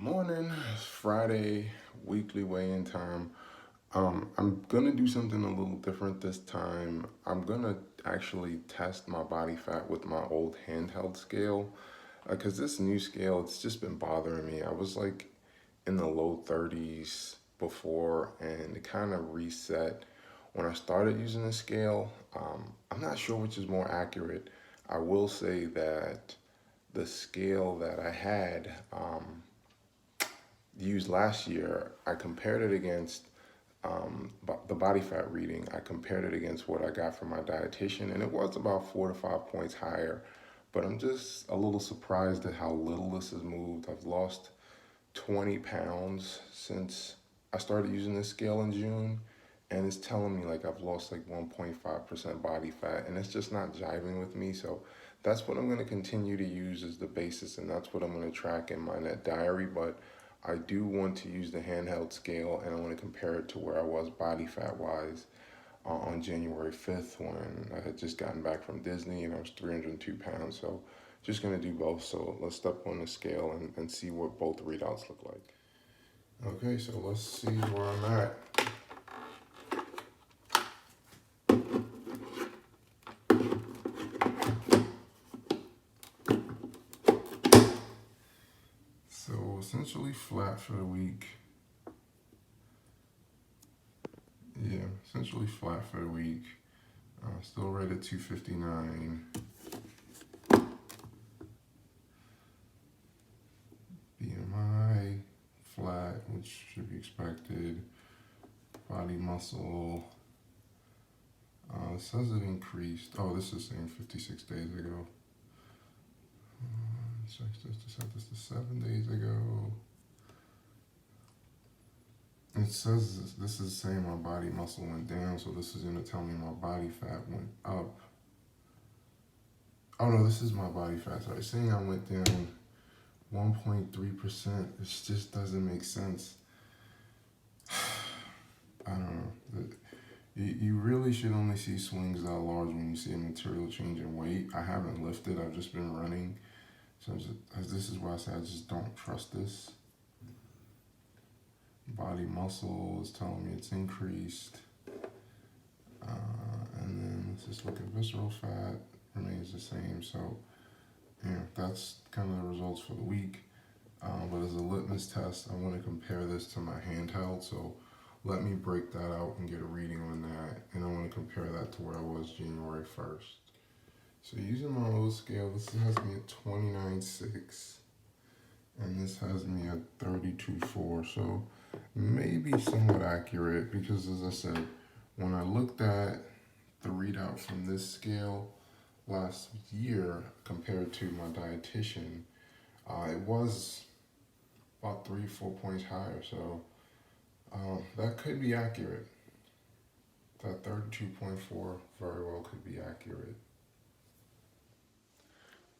Morning, it's Friday, weekly weigh-in time. I'm gonna do something a little different this time. I'm gonna actually test my body fat with my old handheld scale, because this new scale, it's just been bothering me. I was like in the low 30s before, and it kind of reset when I started using the scale. I'm not sure which is more accurate. I will say that the scale that I had, used last year, I compared it against the body fat reading. I compared it against what I got from my dietitian, and it was about 4 to 5 points higher. But I'm just a little surprised at how little this has moved. I've lost 20 pounds since I started using this scale in June, and it's telling me like I've lost like 1.5% body fat, and it's just not jiving with me. So that's what I'm going to continue to use as the basis, and that's what I'm going to track in my net diary. But I do want to use the handheld scale, and I want to compare it to where I was body fat wise on January 5th when I had just gotten back from Disney and I was 302 pounds. So just going to do both. So let's step on the scale and see what both readouts look like. Okay, so let's see where I'm at. So essentially flat for the week. Yeah, essentially flat for the week. Still right at 259. BMI flat, which should be expected. Body muscle. It says it increased. Oh, this is saying 56 days ago. Check this to 7 days ago. It says this is saying my body muscle went down, so this is gonna tell me my body fat went up. Oh no, this is my body fat. So it's saying I went down 1.3%. It just doesn't make sense. I don't know. You really should only see swings that large when you see a material change in weight. I haven't lifted. I've just been running. So this is why I say I just don't trust this. Body muscle is telling me it's increased. And then let's just look at visceral fat, remains the same. So, that's kind of the results for the week. But as a litmus test, I want to compare this to my handheld. So let me break that out and get a reading on that. And I want to compare that to where I was January 1st. So using my old scale, this has me at 29.6. And this has me at 32.4. So maybe somewhat accurate because, as I said, when I looked at the readout from this scale last year compared to my dietitian, it was about 3 4 points higher. So that could be accurate. That 32.4 very well could be accurate.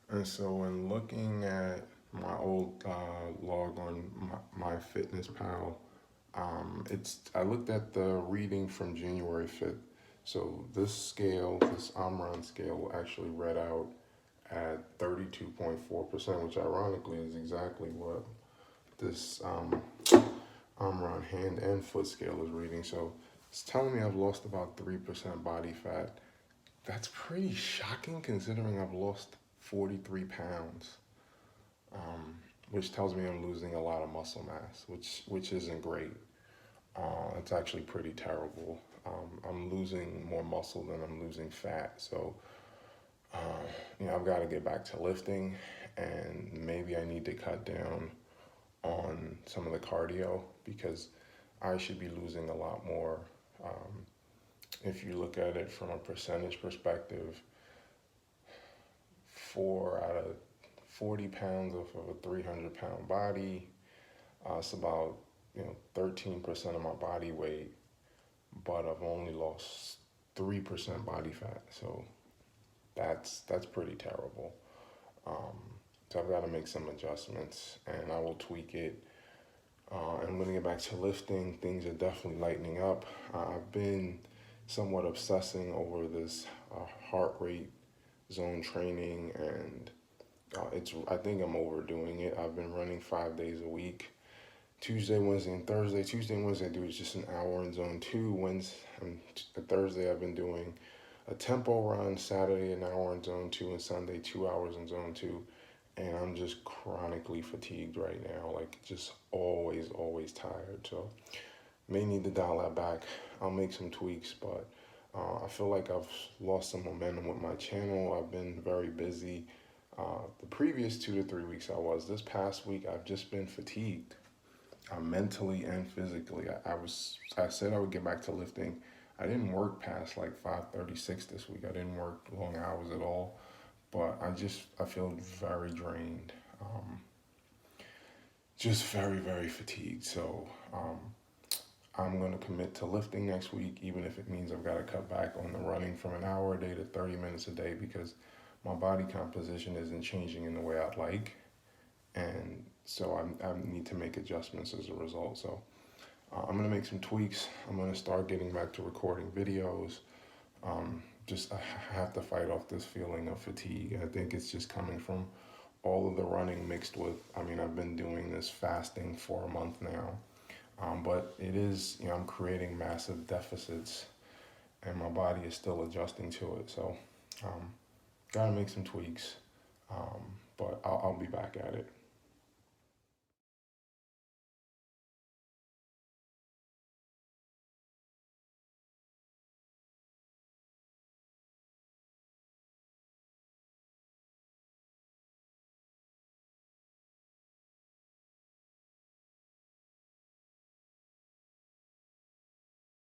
And so when looking at my old log on MyFitnessPal, I looked at the reading from January 5th. So this scale, this Omron scale, actually read out at 32.4%, which ironically is exactly what this Omron hand and foot scale is reading. So it's telling me I've lost about 3% body fat. That's pretty shocking considering I've lost 43 pounds, which tells me I'm losing a lot of muscle mass, which isn't great. It's actually pretty terrible. I'm losing more muscle than I'm losing fat. So, I've got to get back to lifting, and maybe I need to cut down on some of the cardio because I should be losing a lot more. If you look at it from a percentage perspective, 4 out of 40 pounds of a 300-pound body, it's about 13% of my body weight, but I've only lost 3% body fat. So that's pretty terrible. So I've got to make some adjustments, and I will tweak it. And when I get back to lifting, things are definitely lightening up. I've been somewhat obsessing over this heart rate zone training and I think I'm overdoing it. I've been running 5 days a week. Tuesday, Wednesday, and Thursday. Tuesday and Wednesday I do is just an hour in zone two. Wednesday and Thursday I've been doing a tempo run. Saturday an hour in zone two, and Sunday 2 hours in zone two. And I'm just chronically fatigued right now. Like just always tired. So may need to dial that back. I'll make some tweaks, but I feel like I've lost some momentum with my channel. I've been very busy. The previous 2 to 3 weeks I was. This past week I've just been fatigued, mentally and physically. I said I would get back to lifting. I didn't work past like 5:36 this week. I didn't work long hours at all, but I feel very drained. Just very fatigued. So I'm gonna commit to lifting next week, even if it means I've got to cut back on the running from an hour a day to 30 minutes a day because my body composition isn't changing in the way I'd like, and so I need to make adjustments as a result. So I'm gonna make some tweaks. I'm gonna start getting back to recording videos. Just I have to fight off this feeling of fatigue. I think it's just coming from all of the running mixed with. I mean, I've been doing this fasting for a month now, but it is, I'm creating massive deficits, and my body is still adjusting to it. So, gotta make some tweaks. But I'll be back at it.